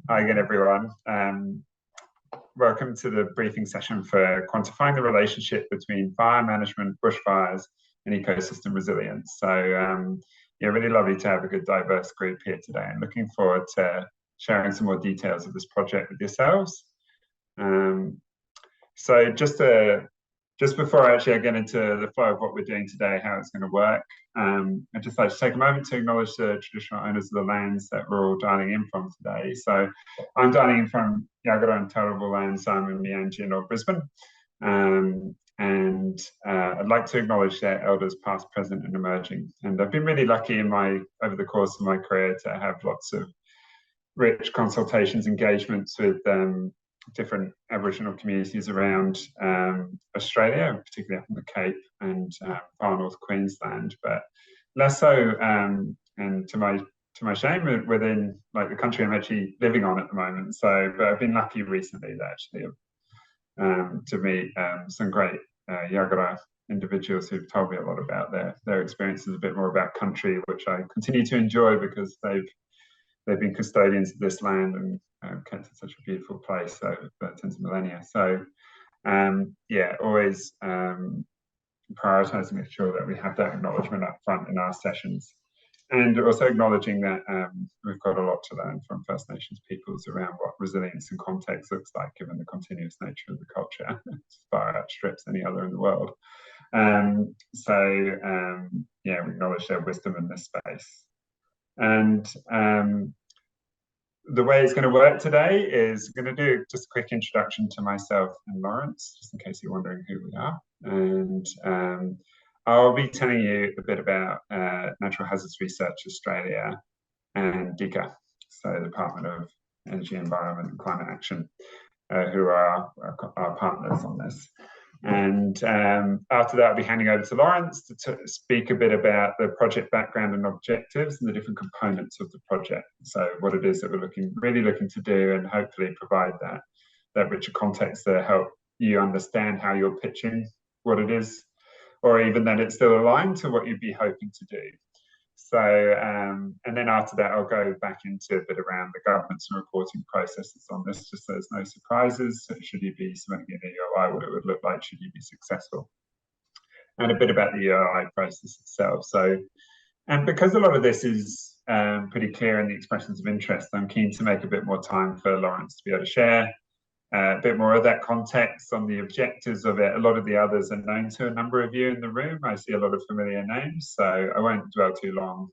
Hi again, everyone. Welcome to the briefing session for quantifying the relationship between fire management, bushfires, and ecosystem resilience. So, yeah, really lovely to have a good diverse group here today, and looking forward to sharing some more details of this project with yourselves. So just before I get into the flow of what we're doing today, how it's going to work, I'd just like to take a moment to acknowledge the traditional owners of the lands that we're all dialing in from today. So I'm dialing in from Yagara and Turrbal land, Simon, Angie, and North Brisbane. And I'd like to acknowledge their elders past, present, and emerging. And I've been really lucky over the course of my career to have lots of rich consultations, engagements with different Aboriginal communities around Australia, particularly up in the Cape and far north Queensland, but less so, and to my shame, within the country I'm actually living on at the moment. So, but I've been lucky recently to meet some great Yagara individuals who've told me a lot about their experiences, a bit more about country, which I continue to enjoy because they've been custodians of this land and kept it such a beautiful place over tens of millennia. So, yeah, always prioritising making sure that we have that acknowledgement up front in our sessions, and also acknowledging that we've got a lot to learn from First Nations peoples around what resilience and context looks like, given the continuous nature of the culture, far outstrips any other in the world. Yeah, we acknowledge their wisdom in this space. And the way it's going to work today is I'm going to do just a quick introduction to myself and Lawrence, just in case you're wondering who we are. And I'll be telling you a bit about Natural Hazards Research Australia and DECA, so the Department of Energy, Environment and Climate Action, who are our partners on this. And after that, I'll be handing over to Lawrence to speak a bit about the project background and objectives and the different components of the project. So what it is that we're really looking to do, and hopefully provide that richer context to help you understand how you're pitching what it is, or even that it's still aligned to what you'd be hoping to do. So, and then after that, I'll go back into a bit around the governance and reporting processes on this, just so there's no surprises. So should you be submitting an EOI, what it would look like should you be successful, and a bit about the EOI process itself. So, and because a lot of this is pretty clear in the expressions of interest, I'm keen to make a bit more time for Lawrence to be able to share a bit more of that context on the objectives of it. A lot of the others are known to a number of you in the room. I see a lot of familiar names, so I won't dwell too long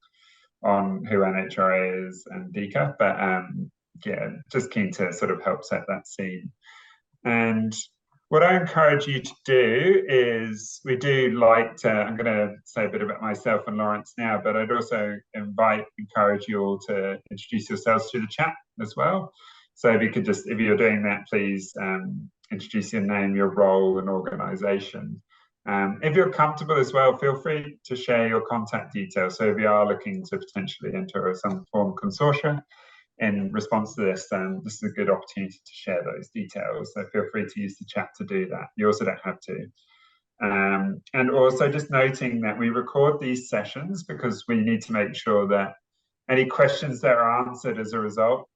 on who NHRA is and DECA, but yeah, just keen to sort of help set that scene. And what I encourage you to do is, I'm going to say a bit about myself and Lawrence now, but I'd also encourage you all to introduce yourselves through the chat as well. So if you're doing that, please introduce your name, your role, and organisation. If you're comfortable as well, feel free to share your contact details. So if you are looking to potentially enter some form of consortia in response to this, this is a good opportunity to share those details. So feel free to use the chat to do that. You also don't have to. And also just noting that we record these sessions because we need to make sure that any questions that are answered as a result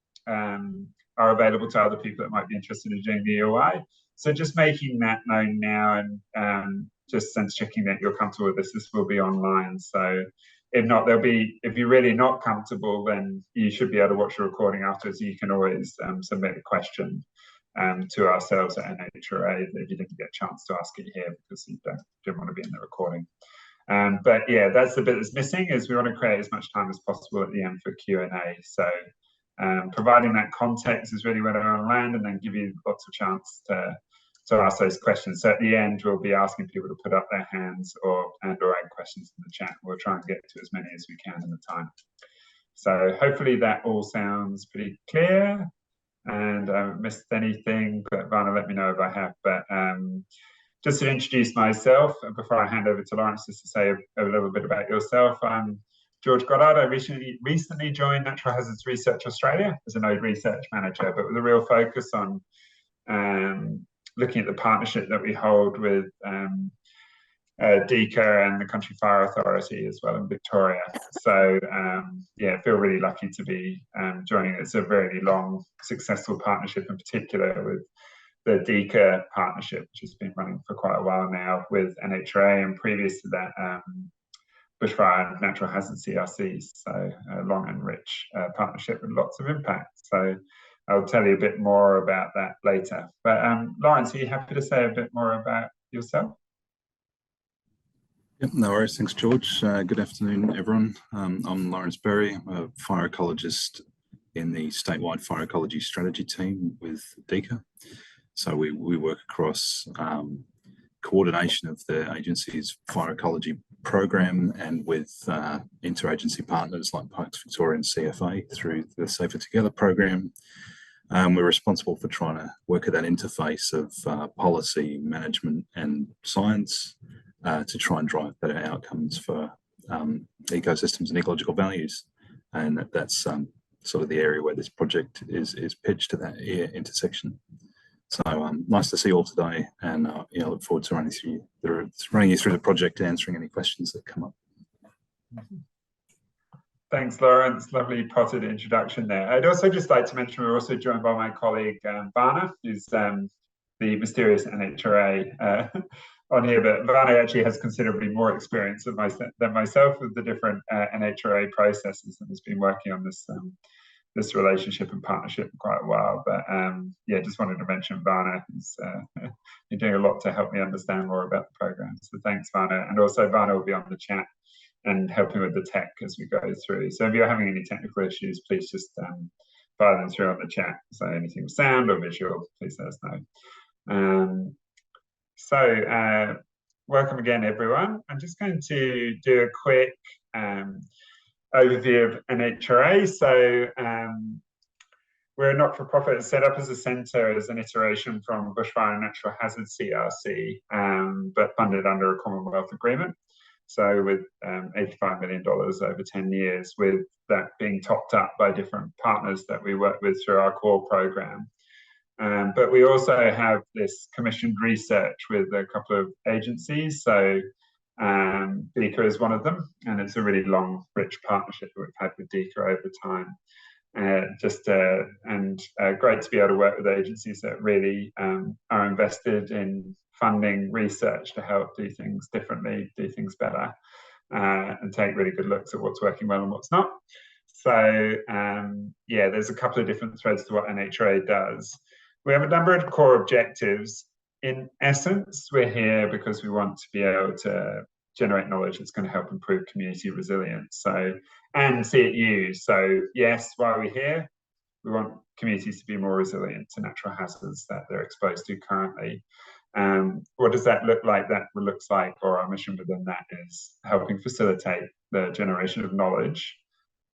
are available to other people that might be interested in doing the EOI. So just making that known now, and just sense checking that you're comfortable with this. This will be online. So if not, if you're really not comfortable, then you should be able to watch the recording afterwards. You can always submit a question to ourselves at NHRA if you didn't get a chance to ask it here because you don't want to be in the recording. But yeah, that's the bit that's missing, is we want to create as much time as possible at the end for Q&A. So providing that context is really where I want to land, and then give you lots of chance to ask those questions. So at the end, we'll be asking people to put up their hands or add questions in the chat. We'll try and get to as many as we can in the time. So hopefully that all sounds pretty clear, and I haven't missed anything, but Varna, let me know if I have. But just to introduce myself before I hand over to Lawrence, just to say a little bit about yourself. I'm George Goddard. I recently joined Natural Hazards Research Australia as a node research manager, but with a real focus on looking at the partnership that we hold with DECA and the Country Fire Authority as well in Victoria. So yeah, I feel really lucky to be joining. It's a very long, successful partnership, in particular with the DECA partnership, which has been running for quite a while now with NHRA, and previous to that, bushfire and natural hazard CRCs. So a long and rich partnership with lots of impact. So I'll tell you a bit more about that later. But Lawrence, are you happy to say a bit more about yourself? Yep, no worries. Thanks, George. Good afternoon, everyone. I'm Lawrence Berry. I'm a fire ecologist in the statewide fire ecology strategy team with DECA. So we work across coordination of the agency's fire ecology program and with interagency partners like Parks Victoria and CFA through the Safer Together program. We're responsible for trying to work at that interface of policy, management and science to try and drive better outcomes for ecosystems and ecological values. And that's sort of the area where this project is pitched to that intersection. So nice to see you all today, and yeah, I look forward to running you through the project, answering any questions that come up. Thanks, Lawrence. Lovely potted introduction there. I'd also just like to mention we're also joined by my colleague Varna, who's the mysterious NHRA on here, but Varna actually has considerably more experience than myself with the different NHRA processes, and has been working on this this relationship and partnership for quite a while. But yeah, just wanted to mention Varna, who's been doing a lot to help me understand more about the program. So thanks, Varna. And also Varna will be on the chat and helping with the tech as we go through. So if you're having any technical issues, please just fire them through on the chat. So anything with sound or visual, please let us know. So welcome again, everyone. I'm just going to do a quick overview of NHRA. So we're a not-for-profit set up as a centre as an iteration from bushfire and natural hazard CRC, but funded under a Commonwealth agreement. So with $85 million over 10 years, with that being topped up by different partners that we work with through our core programme. But we also have this commissioned research with a couple of agencies. So DECA is one of them, and it's a really long, rich partnership that we've had with DECA over time. Great to be able to work with agencies that really are invested in funding research to help do things differently, do things better, and take really good looks at what's working well and what's not. So yeah, there's a couple of different threads to what NHRA does. We have a number of core objectives. In essence, we're here because we want to be able to generate knowledge that's going to help improve community resilience, and see it used. So yes, while we're here, we want communities to be more resilient to natural hazards that they're exposed to currently. What does that look like? That looks like, or our mission within that is helping facilitate the generation of knowledge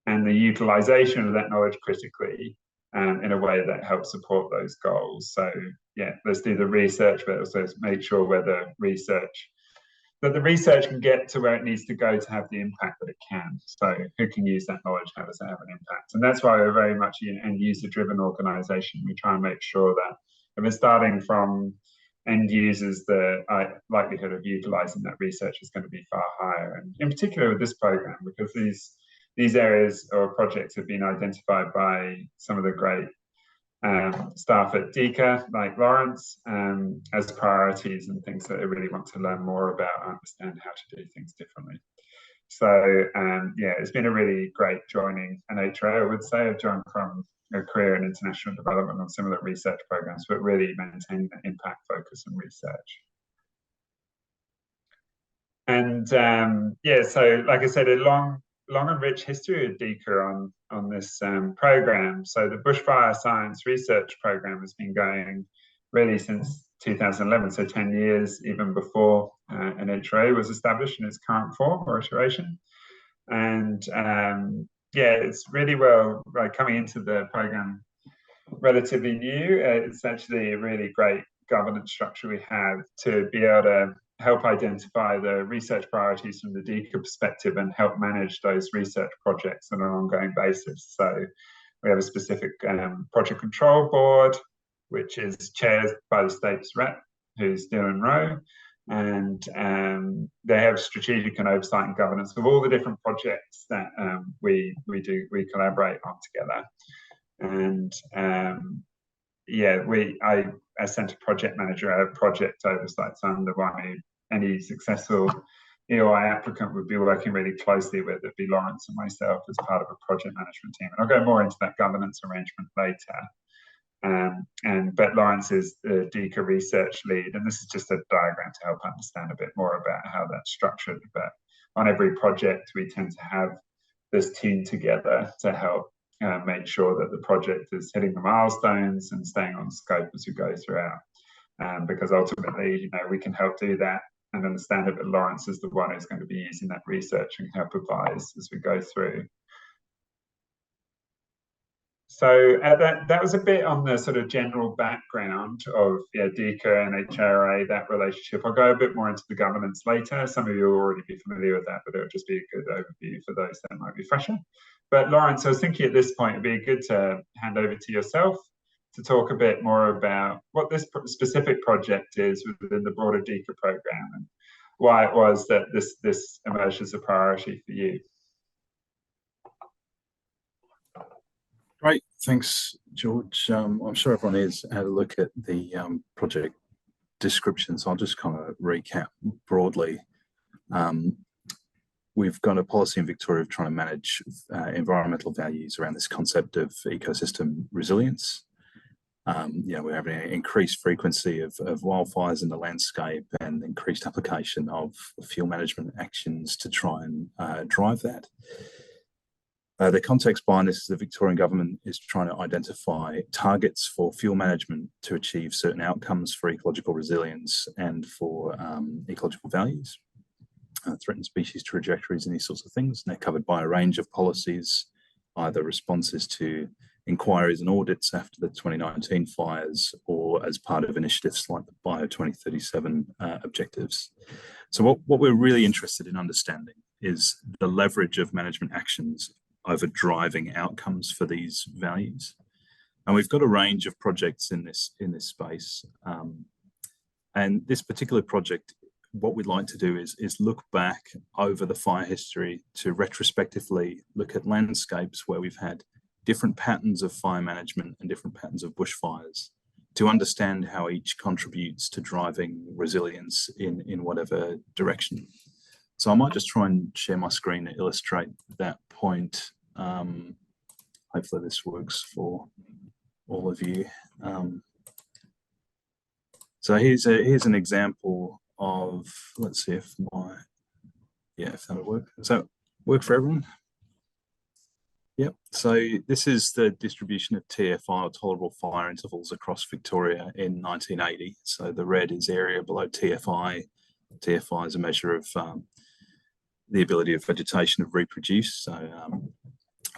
and the utilization of that knowledge critically in a way that helps support those goals. So yeah, let's do the research, but also make sure where the research can get to where it needs to go to have the impact that it can. So who can use that knowledge? How does that have an impact? And that's why we're very much an end user driven organization. We try and make sure that if we're starting from end users, the likelihood of utilizing that research is going to be far higher. And in particular with this program, because these areas or projects have been identified by some of the great staff at DECA, like Lawrence, as priorities and things that they really want to learn more about, understand how to do things differently. So yeah, it's been a really great joining NHRA. I would say I've joined from a career in international development on similar research programs, but really maintaining that impact focus and research. And yeah, so like I said, a long and rich history of DECA on this program. So the Bushfire Science Research Program has been going really since 2011, so 10 years, even before NHRA was established in its current form or iteration. And yeah, it's really well, like coming into the program relatively new. It's actually a really great governance structure we have to be able to help identify the research priorities from the DECA perspective and help manage those research projects on an ongoing basis. So we have a specific project control board, which is chaired by the state's rep, who's Dylan Rowe. and they have strategic and oversight and governance of all the different projects that we collaborate on together. And yeah, as centre project manager, I have project oversight, so I'm the one who any successful EOI applicant would be working really closely with. It'd be Lawrence and myself as part of a project management team. And I'll go more into that governance arrangement later. But Lawrence is the DECA research lead, and this is just a diagram to help understand a bit more about how that's structured. But on every project, we tend to have this team together to help make sure that the project is hitting the milestones and staying on scope as we go throughout. Because ultimately, you know, we can help do that and understand it, but Lawrence is the one who's going to be using that research and help advise as we go through. So that was a bit on the sort of general background of DECA and NHRA, that relationship. I'll go a bit more into the governance later. Some of you will already be familiar with that, but it'll just be a good overview for those that might be fresher. But Lawrence, I was thinking at this point, it'd be good to hand over to yourself to talk a bit more about what this specific project is within the broader DECA program and why it was that this emerged as a priority for you. Great, thanks, George. I'm sure everyone has had a look at the project description, so I'll just kind of recap broadly. We've got a policy in Victoria of trying to manage environmental values around this concept of ecosystem resilience. You know, we're having an increased frequency of wildfires in the landscape and increased application of fuel management actions to try and drive that. The context behind this is the Victorian government is trying to identify targets for fuel management to achieve certain outcomes for ecological resilience and for ecological values, threatened species trajectories and these sorts of things. And they're covered by a range of policies, either responses to inquiries and audits after the 2019 fires or as part of initiatives like the Bio 2037 objectives. So what we're really interested in understanding is the leverage of management actions over driving outcomes for these values. And we've got a range of projects in this space. And this particular project, what we'd like to do is look back over the fire history to retrospectively look at landscapes where we've had different patterns of fire management and different patterns of bushfires to understand how each contributes to driving resilience in whatever direction. So I might just try and share my screen to illustrate that point. Hopefully this works for all of you. So here's an example of, let's see if if that'll work. So work for everyone? Yep, so this is the distribution of TFI, or tolerable fire intervals, across Victoria in 1980. So the red is area below TFI. TFI is a measure of the ability of vegetation to reproduce, so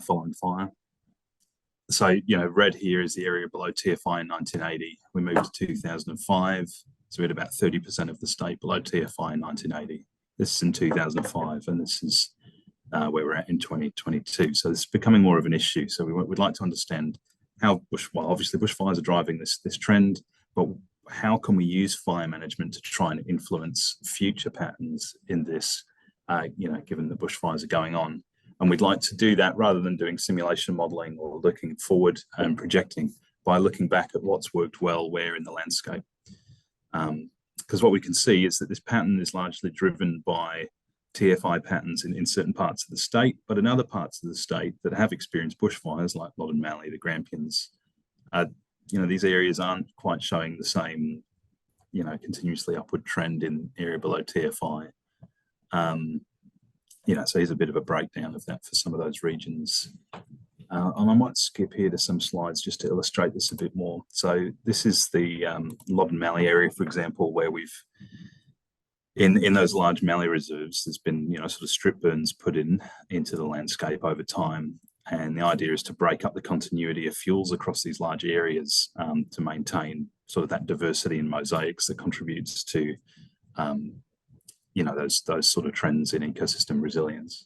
following fire. So, you know, red here is the area below TFI in 1980. We moved to 2005, so we had about 30% of the state below TFI in 1980. This is in 2005, and this is where we're at in 2022. So it's becoming more of an issue. So we'd like to understand how obviously bushfires are driving this trend, but how can we use fire management to try and influence future patterns in this, you know, given the bushfires are going on. And we'd like to do that rather than doing simulation modeling or looking forward and projecting, by looking back at what's worked well where in the landscape. Because what we can see is that this pattern is largely driven by TFI patterns in certain parts of the state, but in other parts of the state that have experienced bushfires like Loddon Mallee, the Grampians, you know, these areas aren't quite showing the same, you know, continuously upward trend in area below TFI. You know, so here's a bit of a breakdown of that for some of those regions. And I might skip here to some slides just to illustrate this a bit more. So this is the Loddon Mallee area, for example, where we've, in those large mallee reserves, there's been, you know, sort of strip burns put into the landscape over time. And the idea is to break up the continuity of fuels across these large areas to maintain sort of that diversity in mosaics that contributes to, you know, those sort of trends in ecosystem resilience.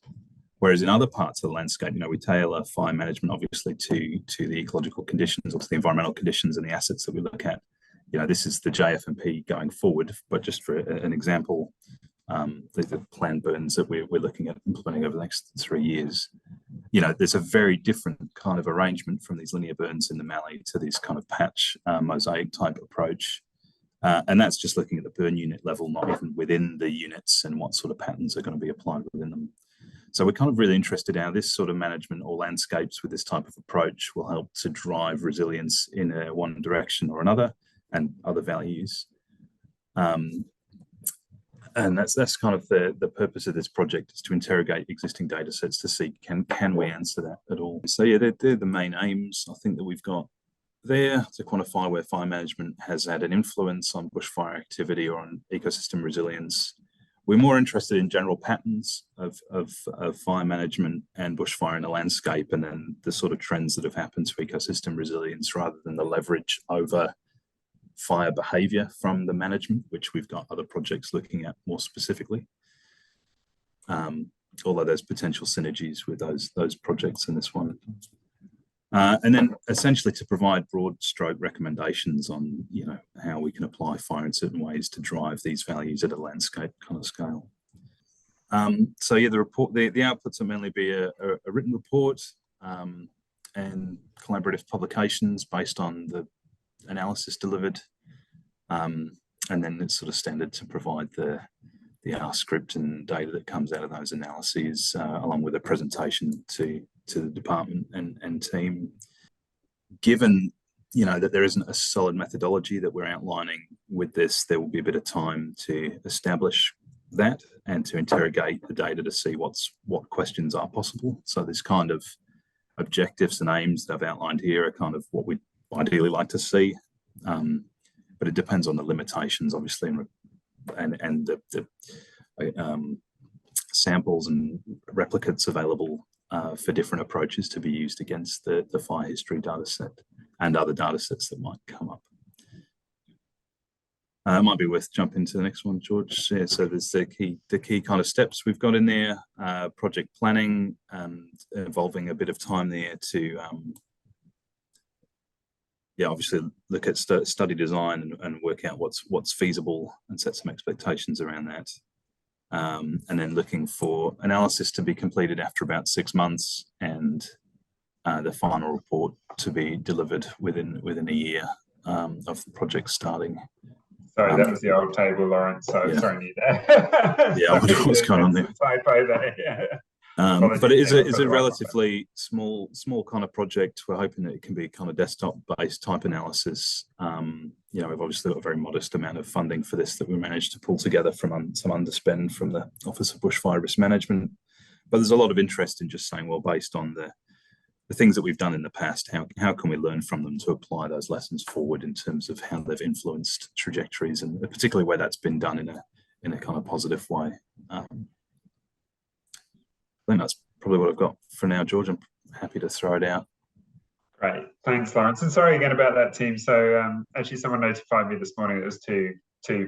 Whereas in other parts of the landscape, you know, we tailor fire management obviously to the ecological conditions or to the environmental conditions and the assets that we look at this is the JFMP going forward, but just for an example, the planned burns that we're looking at implementing over the next 3 years, there's a very different kind of arrangement from these linear burns in the Mallee to this kind of patch mosaic type approach. And that's just looking at the burn unit level, not even within the units and what sort of patterns are going to be applied within them. So we're kind of really interested in how this sort of management or landscapes with this type of approach will help to drive resilience in one direction or another and other values. And that's kind of the purpose of this project, is to interrogate existing data sets to see can we answer that at all. So yeah, they're the main aims, I think, that we've got there, to quantify where fire management has had an influence on bushfire activity or on ecosystem resilience. We're more interested in general patterns of fire management and bushfire in the landscape, and then the sort of trends that have happened to ecosystem resilience, rather than the leverage over fire behaviour from the management, which we've got other projects looking at more specifically. Although there's potential synergies with those projects in this one. And then essentially to provide broad stroke recommendations on, how we can apply fire in certain ways to drive these values at a landscape kind of scale. So yeah, the outputs will mainly be a written report and collaborative publications based on the analysis delivered. And then it's sort of standard to provide the R script and data that comes out of those analyses, along with a presentation to the department and team. Given that there isn't a solid methodology that we're outlining with this, there will be a bit of time to establish that and to interrogate the data to see what questions are possible. So this kind of objectives and aims that I've outlined here are kind of what we'd ideally like to see, but it depends on the limitations, obviously, and the samples and replicates available for different approaches to be used against the fire history data set and other data sets that might come up. It might be worth jumping to the next one, George. Yeah, so there's the key kind of steps we've got in there: project planning, involving a bit of time there to obviously look at study design and work out what's feasible and set some expectations around that. And then looking for analysis to be completed after about 6 months, and the final report to be delivered within a year of the project starting. Sorry, that was the old table, Lawrence. So yeah. sorry there. Yeah, I wonder what's going on there. Typo there. Yeah. But it is a relatively small kind of project. We're hoping that it can be kind of desktop-based type analysis. We've obviously got a very modest amount of funding for this that we managed to pull together from some underspend from the Office of Bushfire Risk Management. But there's a lot of interest in just saying, well, based on the things that we've done in the past, how can we learn from them to apply those lessons forward in terms of how they've influenced trajectories, and particularly where that's been done in a kind of positive way. I think that's probably what I've got for now, George. I'm happy to throw it out. Great, thanks, Lawrence. And sorry again about that, team. So actually, someone notified me this morning it was two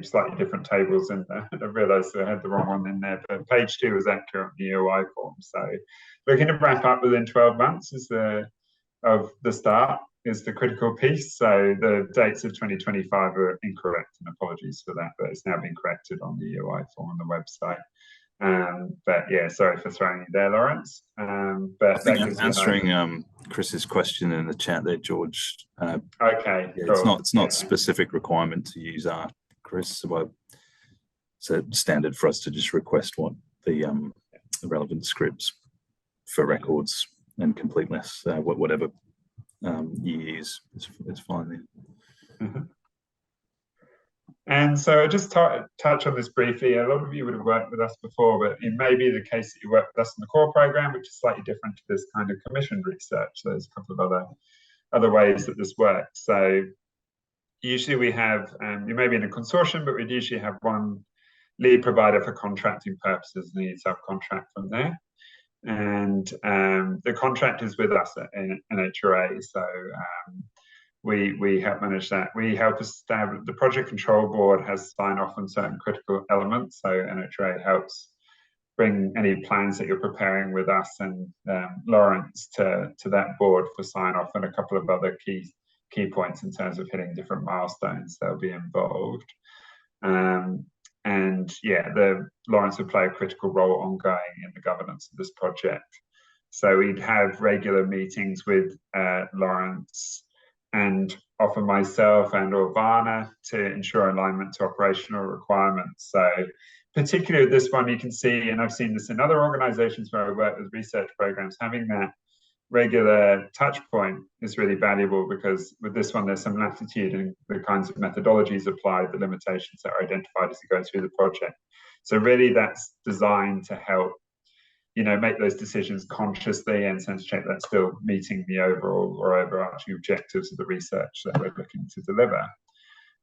slightly different tables, and I realised I had the wrong one in there. But page 2 was accurate on the EOI form. So we're going to wrap up within 12 months of the start is the critical piece. So the dates of 2025 are incorrect, and apologies for that, but it's now been corrected on the EOI form on the website. But yeah, sorry for throwing you there, Lawrence. But I think answering Chris's question in the chat there, George. Okay, yeah, cool. It's not specific requirement to use R, Chris. So it's standard for us to just request what the relevant scripts for records and completeness, whatever you use, it's fine there. Mm-hmm. And so I just touch on this briefly. A lot of you would have worked with us before, but it may be the case that you work with us in the core program, which is slightly different to this kind of commissioned research. So there's a couple of other ways that this works. So usually we have, you may be in a consortium, but we'd usually have one lead provider for contracting purposes, and you subcontract from there. And the contract is with us at NHRA. So we help manage that. We help establish, the project control board has sign off on certain critical elements. So NHRA helps bring any plans that you're preparing with us and Lawrence to that board for sign off, and a couple of other key key points in terms of hitting different milestones that'll be involved. And yeah, Lawrence would play a critical role ongoing in the governance of this project. So we'd have regular meetings with Lawrence and often myself and or Varna to ensure alignment to operational requirements. So particularly with this one, you can see, and I've seen this in other organizations where I work with research programs, having that regular touch point is really valuable, because with this one, there's some latitude in the kinds of methodologies applied, the limitations that are identified as you go through the project. So really that's designed to help, you know, make those decisions consciously and sense check that's still meeting the overall or overarching objectives of the research that we're looking to deliver.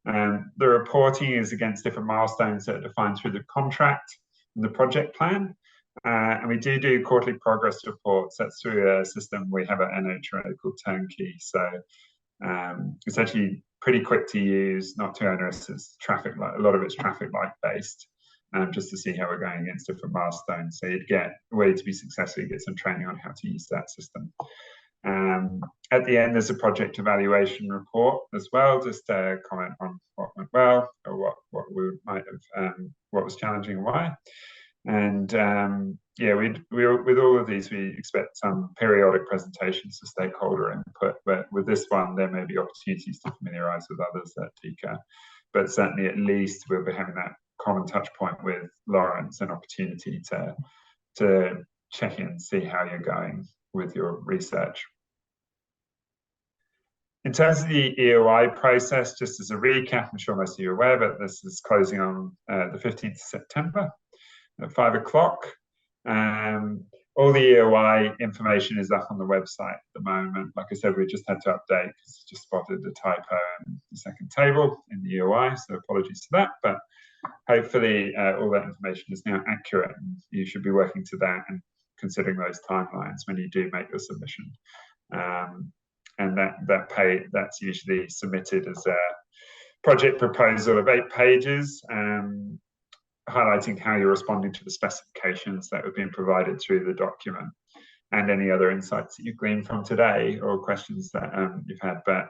The reporting is against different milestones that are defined through the contract and the project plan. And we do quarterly progress reports. That's through a system we have at NHRA called Turnkey. So it's actually pretty quick to use, not too onerous. It's traffic light, a lot of it's traffic light based, just to see how we're going against different milestones. So you'd get a way to be successful, you get some training on how to use that system. At the end, there's a project evaluation report as well, just to comment on what went well or what we might have, what was challenging and why. And yeah, with all of these, we expect some periodic presentations to stakeholder input, but with this one, there may be opportunities to familiarise with others at DECA. But certainly, at least we'll be having that common touch point with Lawrence, an opportunity to check in, see how you're going with your research. In terms of the EOI process, just as a recap, I'm sure most of you are aware, but this is closing on the 15th of September. At 5 o'clock. All the EOI information is up on the website at the moment. Like I said, we just had to update because just spotted a typo in the second table in the EOI, so apologies for that. But hopefully all that information is now accurate, and you should be working to that and considering those timelines when you do make your submission. And that's usually submitted as a project proposal of 8 pages. Highlighting how you're responding to the specifications that have been provided through the document and any other insights that you've gleaned from today or questions that you've had. But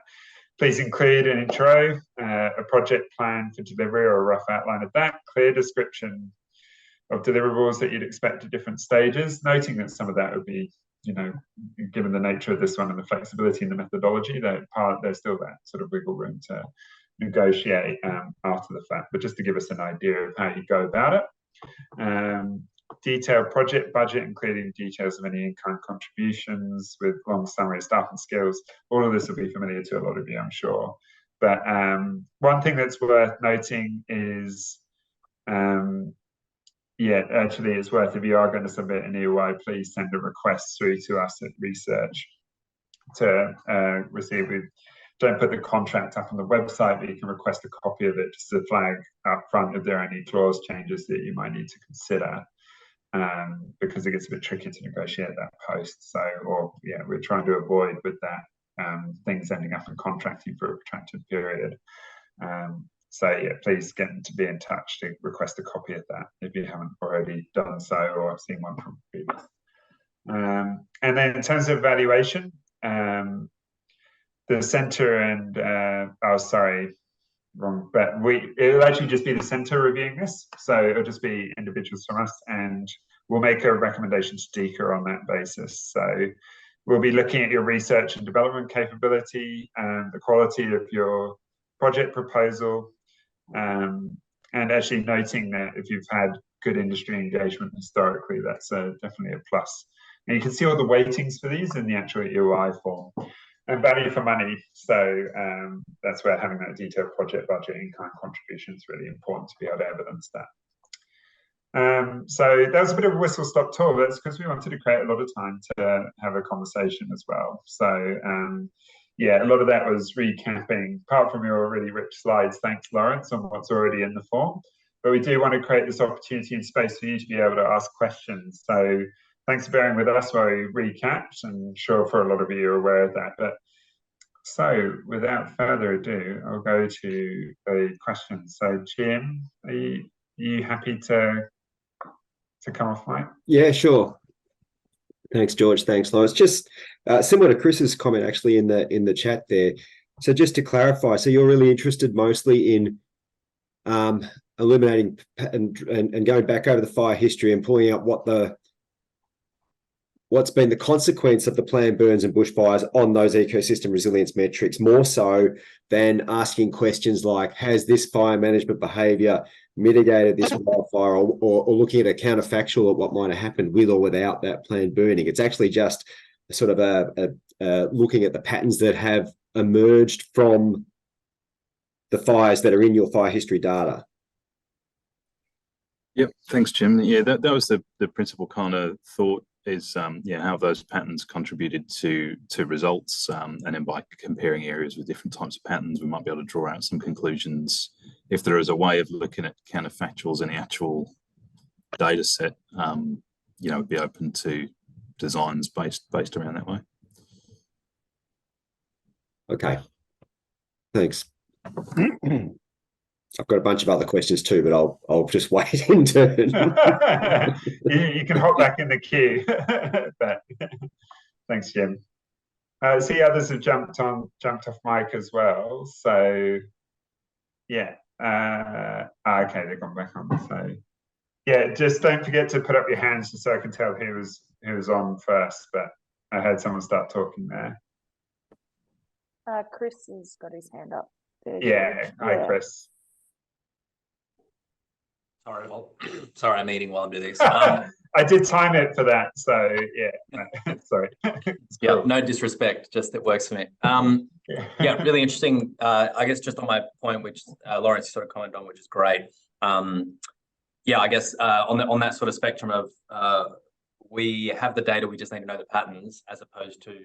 please include an intro, a project plan for delivery or a rough outline of that, clear description of deliverables that you'd expect at different stages, noting that some of that would be, you know, given the nature of this one and the flexibility in the methodology, there's still that sort of wiggle room to negotiate after the fact, but just to give us an idea of how you go about it. Detailed project budget, including details of any in-kind contributions with long summary of staff and skills. All of this will be familiar to a lot of you, I'm sure. But one thing that's worth noting is, yeah, actually it's worth, if you are going to submit an EOI, please send a request through to us at research to receive. Don't put the contract up on the website, but you can request a copy of it just to flag up front if there are any clause changes that you might need to consider, because it gets a bit tricky to negotiate that post. So, or yeah, we're trying to avoid with that things ending up in contracting for a protracted period. So yeah, please get to be in touch to request a copy of that if you haven't already done so or seen one from previous. And then in terms of valuation, the centre and but it'll actually just be the centre reviewing this, so it'll just be individuals from us, and we'll make a recommendation to DECA on that basis. So we'll be looking at your research and development capability and the quality of your project proposal, and actually noting that if you've had good industry engagement historically, that's definitely a plus. And you can see all the weightings for these in the actual EOI form. And value for money, so that's where having that detailed project budget in-kind contribution is really important to be able to evidence that. So that was a bit of a whistle-stop tour. That's because we wanted to create a lot of time to have a conversation as well. So yeah, a lot of that was recapping, apart from your really rich slides, thanks Lawrence, on what's already in the form. But we do want to create this opportunity and space for you to be able to ask questions. So thanks for bearing with us while we recapped, and I'm sure for a lot of you are aware of that. But so without further ado, I'll go to the questions. So Jim, are you happy to come off mic? Yeah, sure. Thanks, George. Thanks, Lawrence. Just similar to Chris's comment, actually, in the chat there. So just to clarify, so you're really interested mostly in eliminating and going back over the fire history and pulling out what's been the consequence of the planned burns and bushfires on those ecosystem resilience metrics, more so than asking questions like, has this fire management behaviour mitigated this wildfire, or looking at a counterfactual at what might have happened with or without that planned burning. It's actually just sort of looking at the patterns that have emerged from the fires that are in your fire history data. Yep, thanks, Jim. Yeah, that was the principal kind of thought, is how those patterns contributed to results, and then by comparing areas with different types of patterns, we might be able to draw out some conclusions. If there is a way of looking at counterfactuals in the actual data set, we'd be open to designs based around that way. Okay, thanks. I've got a bunch of other questions too, but I'll just wait in turn. You can hop back in the queue. But thanks, Jim. See, others have jumped off mic as well. So yeah, okay, they've gone back on. So yeah, just don't forget to put up your hands just so I can tell who was on first. But I heard someone start talking there. Chris has got his hand up. Yeah, hi, Chris. Sorry, I'm eating while I'm doing this. I did time it for that, so yeah. Sorry. Yeah, no disrespect, just it works for me. Yeah, really interesting. I guess just on my point, which Lawrence sort of commented on, which is great. Yeah, I guess on that sort of spectrum of we have the data, we just need to know the patterns, as opposed to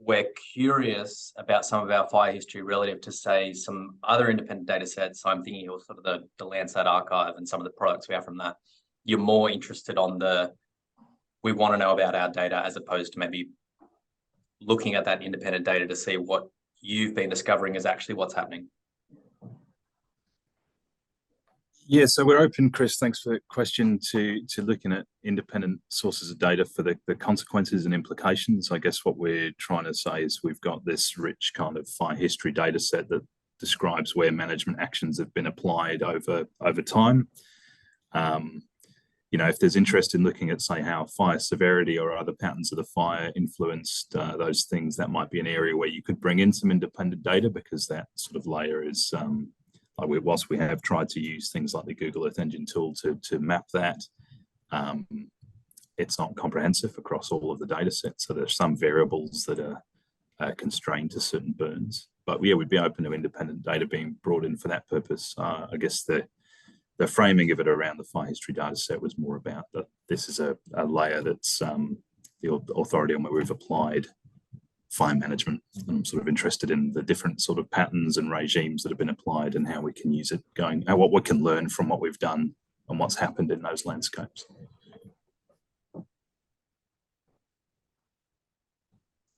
we're curious about some of our fire history relative to, say, some other independent data sets. So I'm thinking of sort of the Landsat archive and some of the products we have from that. You're more interested on we want to know about our data, as opposed to maybe looking at that independent data to see what you've been discovering is actually what's happening. Yeah, so we're open, Chris, thanks for the question, to looking at independent sources of data for the consequences and implications. I guess what we're trying to say is we've got this rich kind of fire history data set that describes where management actions have been applied over time. If there's interest in looking at, say, how fire severity or other patterns of the fire influenced those things, that might be an area where you could bring in some independent data, because that sort of layer is whilst we have tried to use things like the Google Earth Engine tool to map that, it's not comprehensive across all of the data sets. So there's some variables that are constrained to certain burns. But yeah, we'd be open to independent data being brought in for that purpose. I guess the framing of it around the fire history data set was more about that this is a layer that's the authority on where we've applied fire management. I'm sort of interested in the different sort of patterns and regimes that have been applied and how we can use it what we can learn from what we've done and what's happened in those landscapes.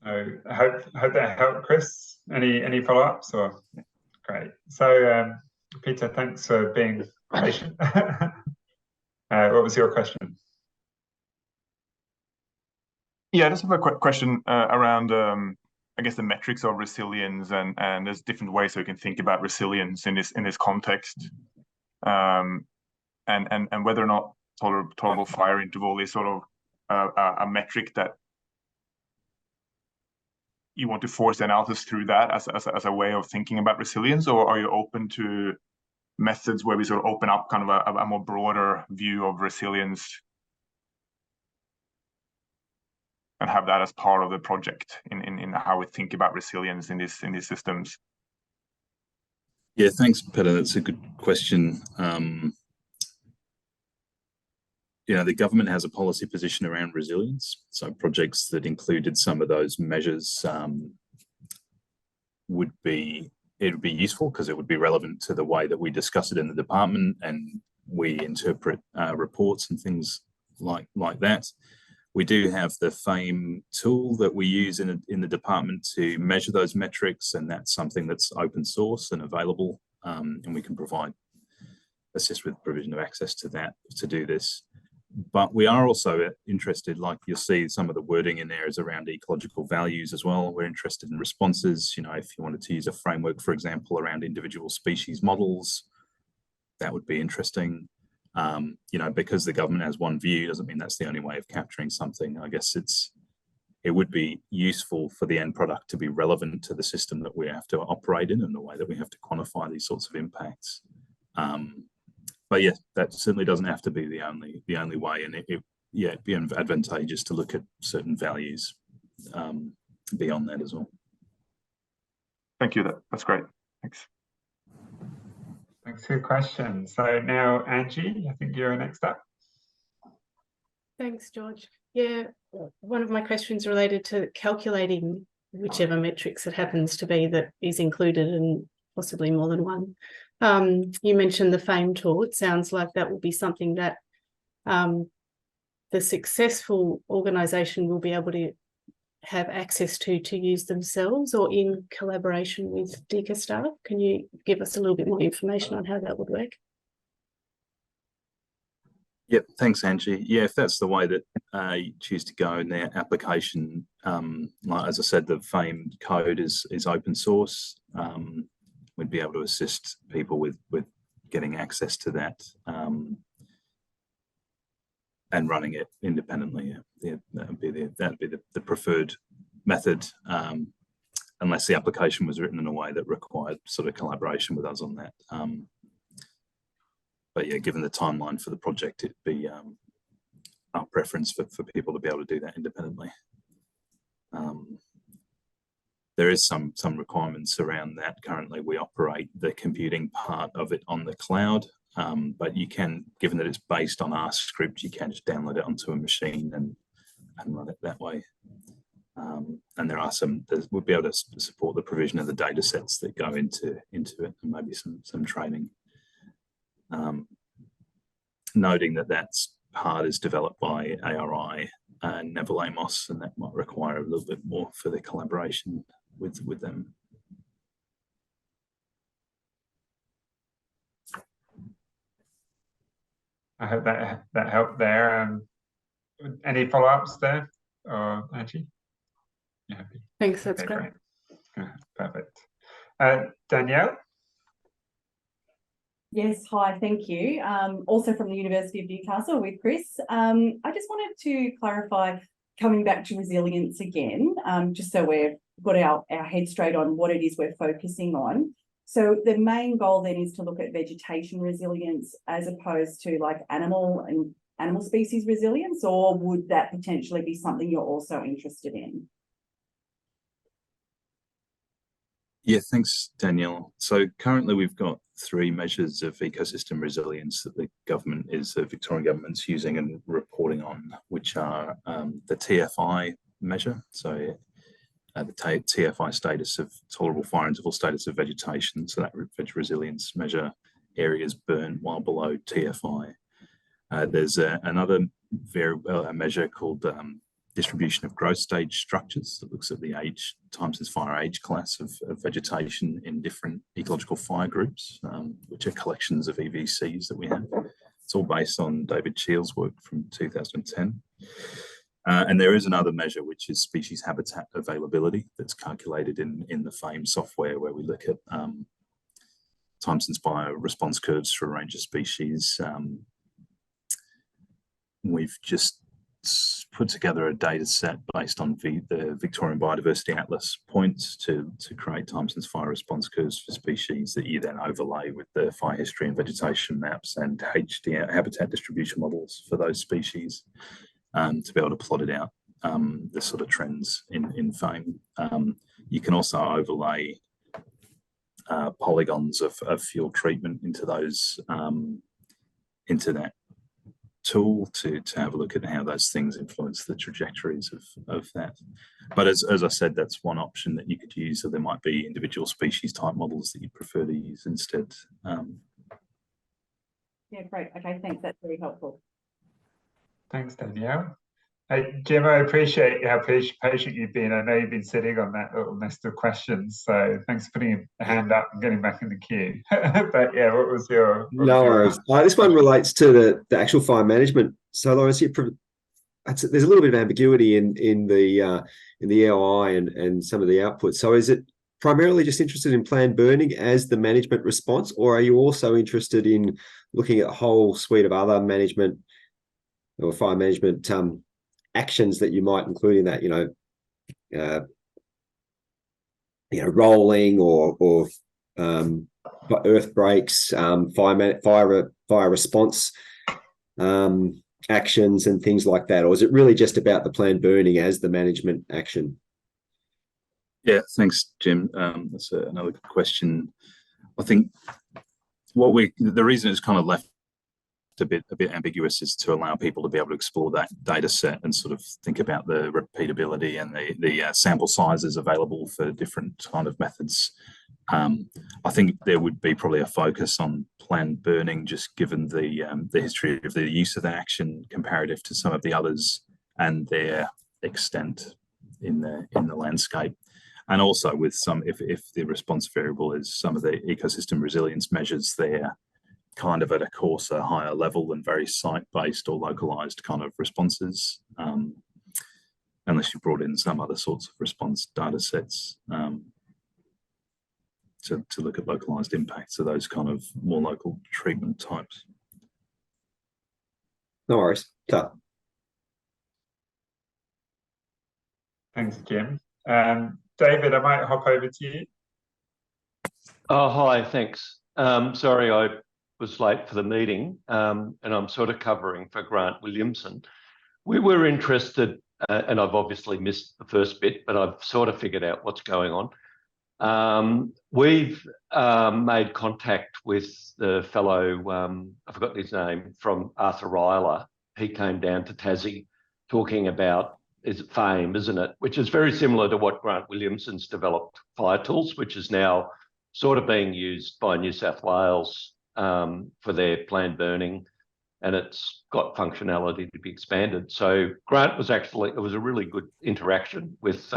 I hope that helped, Chris. Any follow-ups? Or great. So Peter, thanks for being patient. What was your question? Yeah, I just have a quick question around, I guess, the metrics of resilience, and there's different ways that we can think about resilience in this context, and whether or not tolerable fire interval is sort of a metric that you want to force the analysis through that as a way of thinking about resilience, or are you open to methods where we sort of open up kind of a more broader view of resilience and have that as part of the project in how we think about resilience in these systems? Yeah, thanks, Peter. That's a good question. The government has a policy position around resilience. So projects that included some of those measures would be useful, because it would be relevant to the way that we discuss it in the department and we interpret reports and things like that. We do have the FAME tool that we use in the department to measure those metrics, and that's something that's open source and available, and we can assist with provision of access to that to do this. But we are also interested, like you'll see some of the wording in there is around ecological values as well. We're interested in responses. You know, if you wanted to use a framework, for example, around individual species models, that would be interesting. You know, because the government has one view doesn't mean that's the only way of capturing something. I guess it would be useful for the end product to be relevant to the system that we have to operate in and the way that we have to quantify these sorts of impacts. But yeah, that certainly doesn't have to be the only way, and it'd be advantageous to look at certain values beyond that as well. Thank you. That's great. Thanks. Thanks for your question. So now, Angie, I think you're next up. Thanks, George. Yeah, one of my questions related to calculating whichever metrics it happens to be that is included in possibly more than one. You mentioned the FAME tool. It sounds like that will be something that the successful organisation will be able to have access to use themselves or in collaboration with DECA staff. Can you give us a little bit more information on how that would work? Yep, thanks, Angie. Yeah, if that's the way that you choose to go in their application, like, as I said, the FAME code is open source. We'd be able to assist people with getting access to that and running it independently. Yeah, that'd be the preferred method, unless the application was written in a way that required sort of collaboration with us on that. But yeah, given the timeline for the project, it'd be our preference for people to be able to do that independently. There is some requirements around that. Currently, we operate the computing part of it on the cloud, but you can, given that it's based on our script, you can just download it onto a machine and run it that way. And there are we'll be able to support the provision of the data sets that go into it, and maybe some training. Noting that part is developed by ARI and Neville Amos, and that might require a little bit more for the collaboration with them. I hope that helped there. Any follow-ups there, Angie? You happy? Thanks, that's great. Perfect. Danielle? Yes, hi, thank you. Also from the University of Newcastle with Chris. I just wanted to clarify, coming back to resilience again, just so we've got our head straight on what it is we're focusing on. So the main goal then is to look at vegetation resilience as opposed to like animal species resilience, or would that potentially be something you're also interested in? Yeah, thanks, Danielle. So currently we've got 3 measures of ecosystem resilience that the Victorian government's using and reporting on, which are the TFI measure, so the TFI status of tolerable fire interval status of vegetation, so that resilience measure areas burnt while below TFI. There's another measure called distribution of growth stage structures that looks at the time since fire age class of vegetation in different ecological fire groups, which are collections of EVCs that we have. It's all based on David Shields' work from 2010. And there is another measure, which is species habitat availability, that's calculated in the FAME software, where we look at time since fire response curves for a range of species. We've just put together a data set based on the Victorian Biodiversity Atlas points to create time since fire response curves for species that you then overlay with the fire history and vegetation maps and habitat distribution models for those species to be able to plot it out, the sort of trends in FAME. You can also overlay polygons of fuel treatment into those into that tool to have a look at how those things influence the trajectories of that. But as I said, that's one option that you could use. So there might be individual species type models that you prefer to use instead. Yeah, great. Okay, thanks. That's very helpful. Thanks, Danielle. Jim, I appreciate how patient you've been. I know you've been sitting on that little list of questions, so thanks for putting a hand up and getting back in the queue. But yeah, what was your? No worries. This one relates to the actual fire management. So, Lawrence, there's a little bit of ambiguity in the EOI and some of the outputs. So, is it primarily just interested in planned burning as the management response, or are you also interested in looking at a whole suite of other management or fire management actions that you might include in that, rolling or earth breaks, fire response actions and things like that? Or is it really just about the planned burning as the management action? Yeah, thanks, Jim. That's another good question. I think the reason it's kind of left a bit ambiguous is to allow people to be able to explore that data set and sort of think about the repeatability and the sample sizes available for different kind of methods. I think there would be probably a focus on planned burning, just given the history of the use of the action comparative to some of the others and their extent in the landscape. And also with some, if the response variable is some of the ecosystem resilience measures, they're kind of at a coarser, higher level and very site-based or localized kind of responses, unless you brought in some other sorts of response data sets to look at localized impacts of those kind of more local treatment types. No worries. Tough. Thanks, Jim. David, I might hop over to you. Oh, hi, thanks. Sorry, I was late for the meeting, and I'm sort of covering for Grant Williamson. We were interested, and I've obviously missed the first bit, but I've sort of figured out what's going on. We've made contact with the fellow, I forgot his name, from Arthur Ryler. He came down to Tassie talking about FAME, isn't it? Which is very similar to what Grant Williamson's developed fire tools, which is now sort of being used by New South Wales for their planned burning, and it's got functionality to be expanded. So Grant was actually, it was a really good interaction with,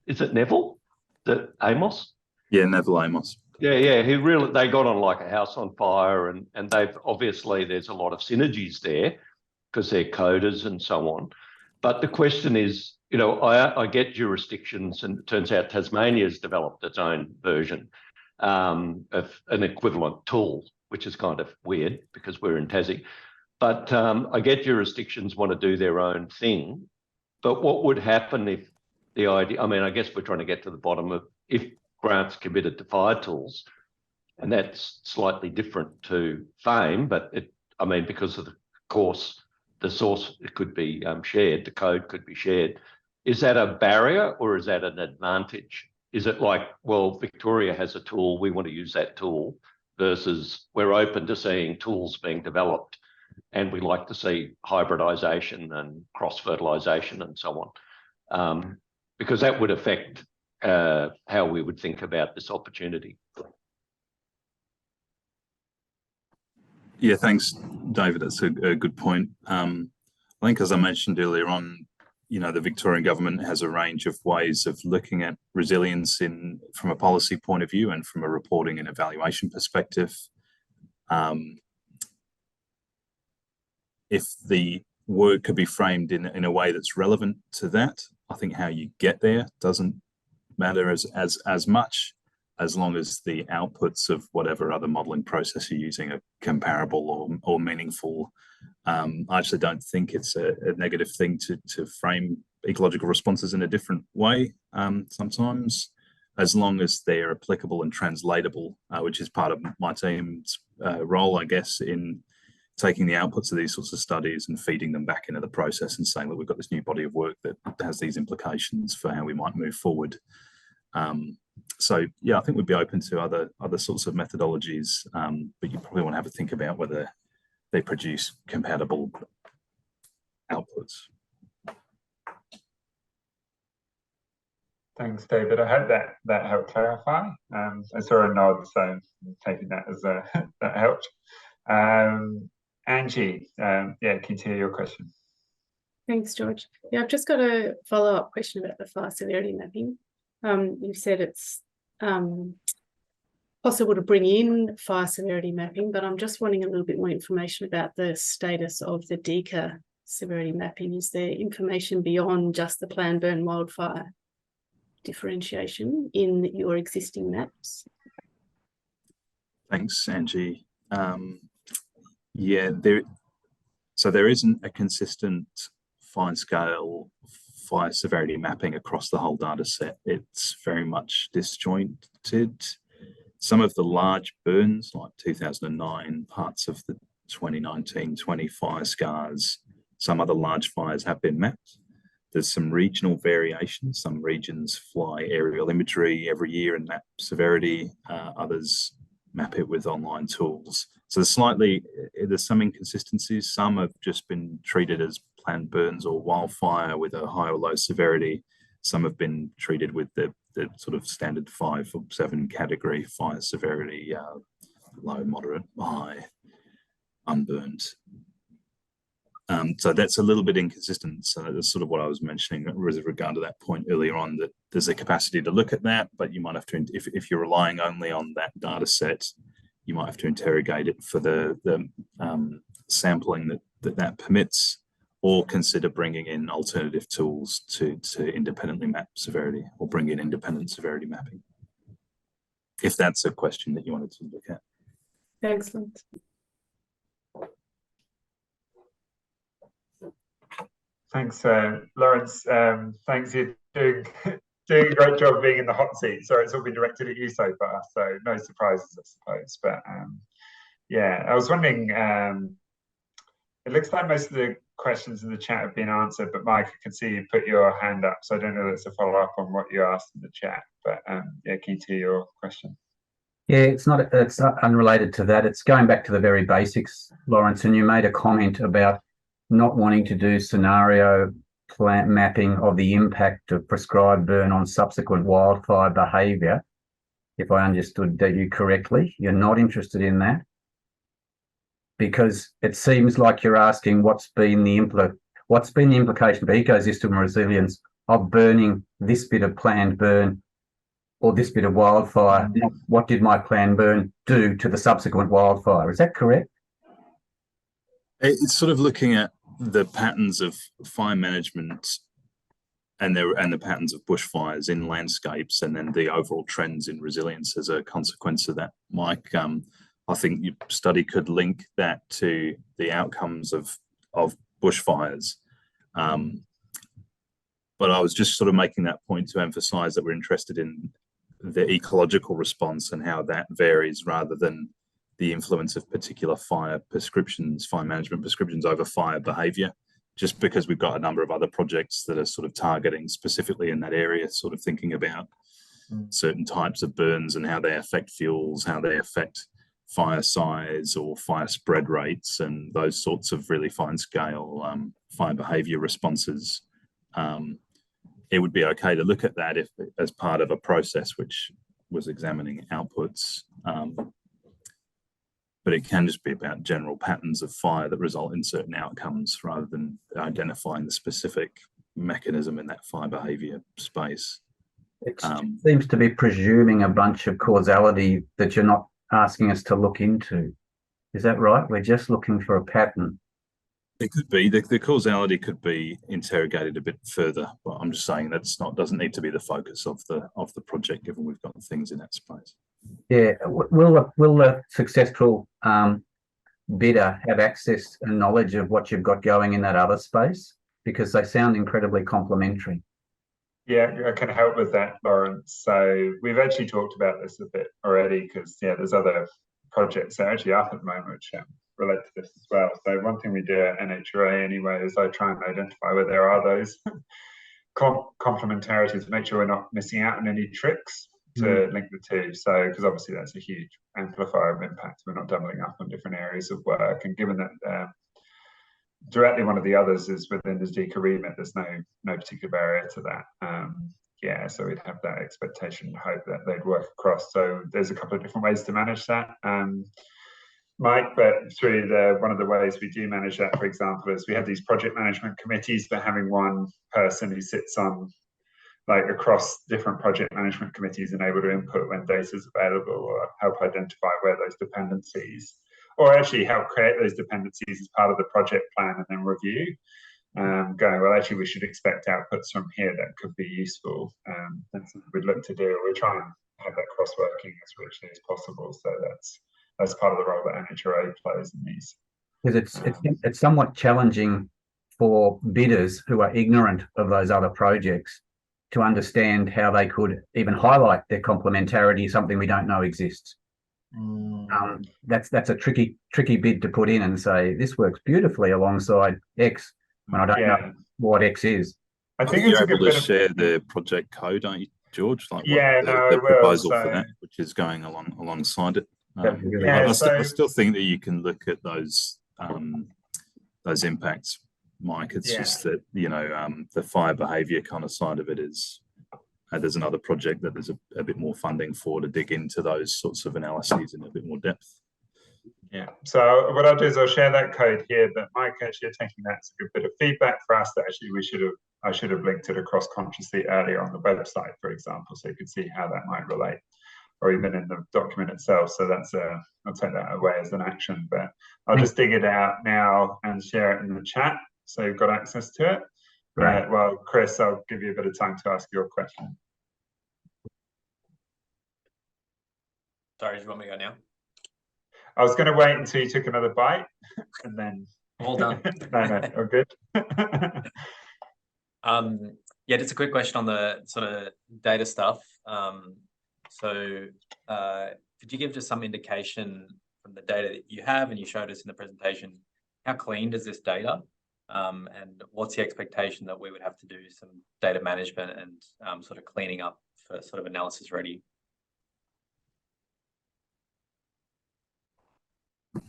is it Neville? Is it Amos? Yeah, Neville Amos. Yeah, they got on like a house on fire, and they've obviously, there's a lot of synergies there because they're coders and so on. But the question is, I get jurisdictions, and it turns out Tasmania's developed its own version of an equivalent tool, which is kind of weird because we're in Tassie. But I get jurisdictions want to do their own thing. But what would happen if the idea, I guess we're trying to get to the bottom of if Grant's committed to fire tools, and that's slightly different to FAME, but because of the course, the source, it could be shared, the code could be shared. Is that a barrier or is that an advantage? Is it like, well, Victoria has a tool, we want to use that tool, versus we're open to seeing tools being developed and we like to see hybridization and cross-fertilization and so on, because that would affect how we would think about this opportunity. Yeah, thanks, David. That's a good point. I think, as I mentioned earlier on, the Victorian government has a range of ways of looking at resilience from a policy point of view and from a reporting and evaluation perspective. If the work could be framed in a way that's relevant to that, I think how you get there doesn't matter as much, as long as the outputs of whatever other modelling process you're using are comparable or meaningful. I actually don't think it's a negative thing to frame ecological responses in a different way sometimes, as long as they're applicable and translatable, which is part of my team's role, I guess, in taking the outputs of these sorts of studies and feeding them back into the process and saying that we've got this new body of work that has these implications for how we might move forward. So yeah, I think we'd be open to other sorts of methodologies, but you probably want to have a think about whether they produce compatible outputs. Thanks, David. I hope that helped clarify. I saw a nod, so I'm taking that as that helped. Angie, yeah, can you hear your question? Thanks, George. Yeah, I've just got a follow-up question about the fire severity mapping. You've said it's possible to bring in fire severity mapping, but I'm just wanting a little bit more information about the status of the DECA severity mapping. Is there information beyond just the planned burn wildfire differentiation in your existing maps? Thanks, Angie. Yeah, there isn't a consistent fine scale fire severity mapping across the whole data set. It's very much disjointed. Some of the large burns, like 2009, parts of the 2019-20 fire scars, some other large fires have been mapped. There's some regional variation. Some regions fly aerial imagery every year and map severity. Others map it with online tools. So there's some inconsistencies. Some have just been treated as planned burns or wildfire with a high or low severity. Some have been treated with the sort of standard 5 or 7 category fire severity, low, moderate, high, unburned. So that's a little bit inconsistent. So that's sort of what I was mentioning with regard to that point earlier on, that there's a capacity to look at that, but you might have to, if you're relying only on that data set, you might have to interrogate it for the sampling that permits, or consider bringing in alternative tools to independently map severity, or bring in independent severity mapping, if that's a question that you wanted to look at. Excellent. Thanks, Lawrence. Thanks, you're doing a great job being in the hot seat. Sorry, it's all been directed at you so far, so no surprises, I suppose. But yeah, I was wondering, it looks like most of the questions in the chat have been answered, but Mike, I can see you put your hand up, so I don't know if it's a follow-up on what you asked in the chat, but yeah, keen to your question. Yeah, it's not unrelated to that. It's going back to the very basics, Lawrence, and you made a comment about not wanting to do scenario plant mapping of the impact of prescribed burn on subsequent wildfire behaviour. If I understood you correctly, you're not interested in that, because it seems like you're asking what's been the implication for ecosystem resilience of burning this bit of planned burn or this bit of wildfire. What did my planned burn do to the subsequent wildfire? Is that correct? It's sort of looking at the patterns of fire management and the patterns of bushfires in landscapes, and then the overall trends in resilience as a consequence of that. Mike, I think your study could link that to the outcomes of bushfires. But I was just sort of making that point to emphasize that we're interested in the ecological response and how that varies, rather than the influence of particular fire management prescriptions over fire behaviour, just because we've got a number of other projects that are sort of targeting specifically in that area, sort of thinking about certain types of burns and how they affect fuels, how they affect fire size or fire spread rates, and those sorts of really fine scale fire behaviour responses. It would be okay to look at that if, as part of a process which was examining outputs. But it can just be about general patterns of fire that result in certain outcomes, rather than identifying the specific mechanism in that fire behaviour space. It seems to be presuming a bunch of causality that you're not asking us to look into. Is that right? We're just looking for a pattern. It could be. The causality could be interrogated a bit further, but I'm just saying doesn't need to be the focus of the project, given we've got things in that space. Yeah. Will the successful bidder have access and knowledge of what you've got going in that other space? Because they sound incredibly complementary. Yeah, I can help with that, Lawrence. So we've actually talked about this a bit already, because there's other projects that are actually up at the moment which relate to this as well. So one thing we do at NHRA anyway is I try and identify where there are those complementarities to make sure we're not missing out on any tricks to link the two. So, because obviously that's a huge amplifier of impact. We're not doubling up on different areas of work, and given that directly one of the others is within the DECA remit, there's no particular barrier to that. Yeah, so we'd have that expectation and hope that they'd work across. So there's a couple of different ways to manage that. Mike, but through one of the ways we do manage that, for example, is we have these project management committees, but having one person who sits on like across different project management committees and able to input when data is available or help identify where those dependencies, or actually help create those dependencies as part of the project plan and then review. Going, well, actually, we should expect outputs from here that could be useful. That's something we'd look to do. We try and have that cross-working as richly as possible. So that's part of the role that NHRA plays in these. Because it's somewhat challenging for bidders who are ignorant of those other projects to understand how they could even highlight their complementarity, something we don't know exists. That's a tricky bid to put in and say this works beautifully alongside X when I don't know what X is. I think you're it's a able good to bit share the project code, aren't you, George? Like the proposal for that, which is going alongside it. I still think that you can look at those impacts, Mike. It's just that, you know, the fire behaviour kind of side of it is there's another project that there's a bit more funding for to dig into those sorts of analyses in a bit more depth. Yeah, so what I'll do is I'll share that code here, but Mike, actually taking that's a good bit of feedback for us that actually I should have linked it across consciously earlier on the website, for example, so you could see how that might relate, or even in the document itself. So that's I'll take that away as an action, but I'll just dig it out now and share it in the chat so you've got access to it. Right. Well, Chris, I'll give you a bit of time to ask your question. Sorry, do you want me to go now? I was going to wait until you took another bite and then. All done. No, all good. Yeah, just a quick question on the sort of data stuff. So could you give just some indication from the data that you have and you showed us in the presentation, how clean is this data? And what's the expectation that we would have to do some data management and sort of cleaning up for sort of analysis ready? I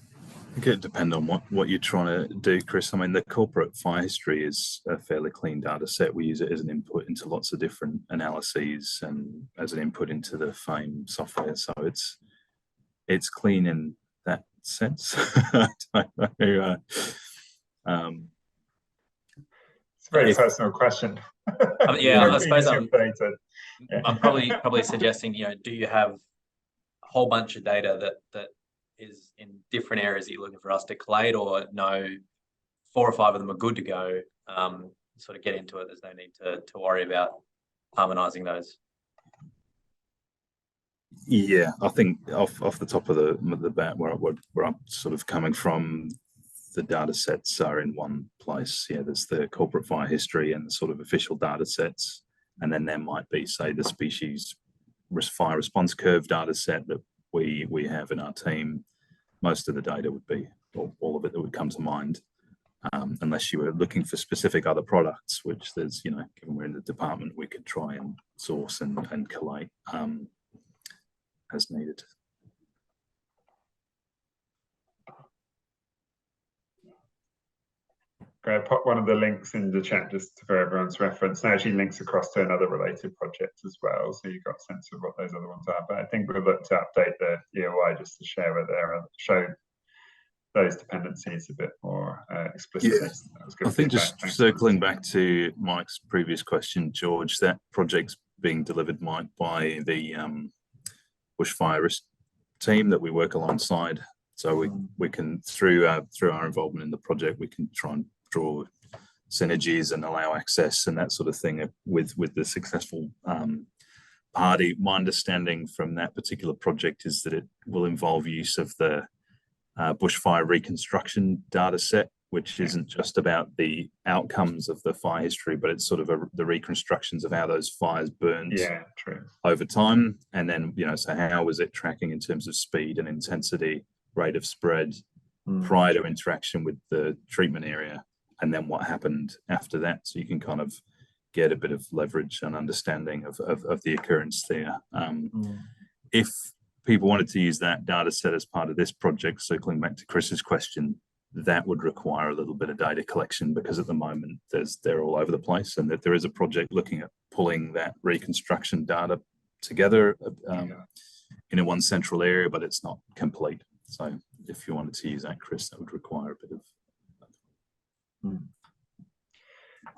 think it depends on what you're trying to do, Chris. I mean, the corporate fire history is a fairly clean data set. We use it as an input into lots of different analyses and as an input into the FAME software. So it's clean in that sense. I don't know. It's a very personal question. Yeah, I suppose I'm probably suggesting, you know, do you have a whole bunch of data that is in different areas that you're looking for us to collate, or no, 4 or 5 of them are good to go, sort of get into it. There's no need to worry about harmonizing those. Yeah, I think off the top of the bat, where I'm sort of coming from, the data sets are in one place. Yeah, there's the corporate fire history and the sort of official data sets, and then there might be, say, the species fire response curve data set that we have in our team. Most of the data would be, or all of it that would come to mind, unless you were looking for specific other products, which there's, you know, given we're in the department, we could try and source and collate as needed. Great. I'll pop one of the links in the chat just for everyone's reference. And actually links across to another related project as well, so you've got a sense of what those other ones are. But I think we'll look to update the EOI just to share where they're show those dependencies a bit more explicitly. Yeah. So that was good I think feedback. just circling back to Mike's previous question, George, that project's being delivered, Mike, by the bushfire risk team that we work alongside. So we can, through our involvement in the project, we can try and draw synergies and allow access and that sort of thing with the successful party. My understanding from that particular project is that it will involve use of the bushfire reconstruction data set, which isn't just about the outcomes of the fire history, but it's sort of the reconstructions of how those fires burned over time. And then, you know, so how was it tracking in terms of speed and intensity, rate of spread prior to interaction with the treatment area, and then what happened after that. So you can kind of get a bit of leverage and understanding of the occurrence there. If people wanted to use that data set as part of this project, circling back to Chris's question, that would require a little bit of data collection, because at the moment they're all over the place, and that there is a project looking at pulling that reconstruction data together in a one central area, but it's not complete. So if you wanted to use that, Chris, that would require a bit of.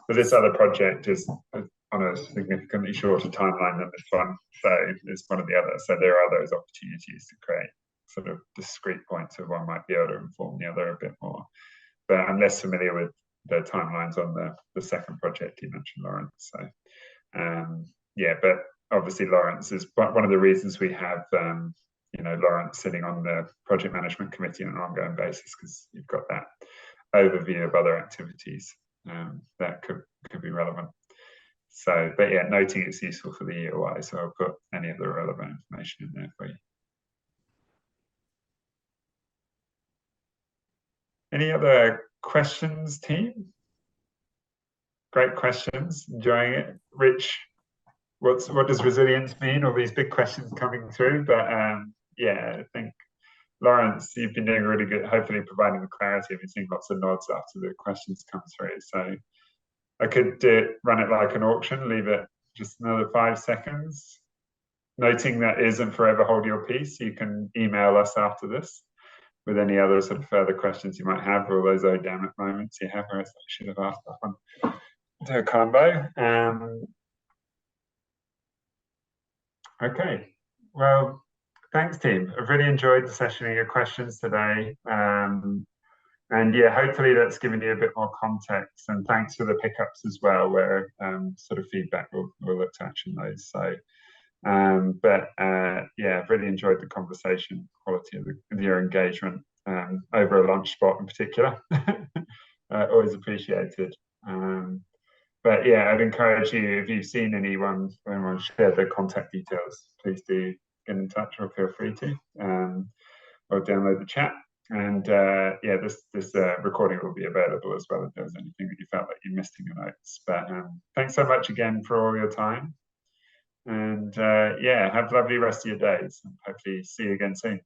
But this other project is on a significantly shorter timeline than this one, so it's one of the others. So there are those opportunities to create sort of discrete points where one might be able to inform the other a bit more. But I'm less familiar with the timelines on the second project you mentioned, Lawrence. So yeah, but obviously Lawrence is one of the reasons we have you know, Lawrence sitting on the project management committee on an ongoing basis, because you've got that overview of other activities that could be relevant. So, but yeah, noting it's useful for the EOI, so I'll put any of the relevant information in there for you. Any other questions, team? Great questions, enjoying it. Rich, what does resilience mean? All these big questions coming through, but yeah, I think Lawrence, you've been doing really good, hopefully providing the clarity. I've been seeing lots of nods after the questions come through. So I could run it like an auction, leave it just another 5 seconds. Noting that isn't forever hold your peace. You can email us after this with any other sort of further questions you might have, or those oh damn it moments you have, whereas I should have asked that one. Do a combo. Okay, well, thanks, team. I've really enjoyed the session and your questions today. And yeah, hopefully that's given you a bit more context. And thanks for the pickups as well, where sort of feedback we'll look to action those. So, yeah, I've really enjoyed the conversation, quality of your engagement over a lunch spot in particular. Always appreciated. But yeah, I'd encourage you, if you've seen anyone share their contact details, please do get in touch, or feel free to, or download the chat. And yeah, this recording will be available as well if there was anything that you felt like you missed in your notes. But thanks so much again for all your time. And yeah, have a lovely rest of your days, and hopefully see you again soon.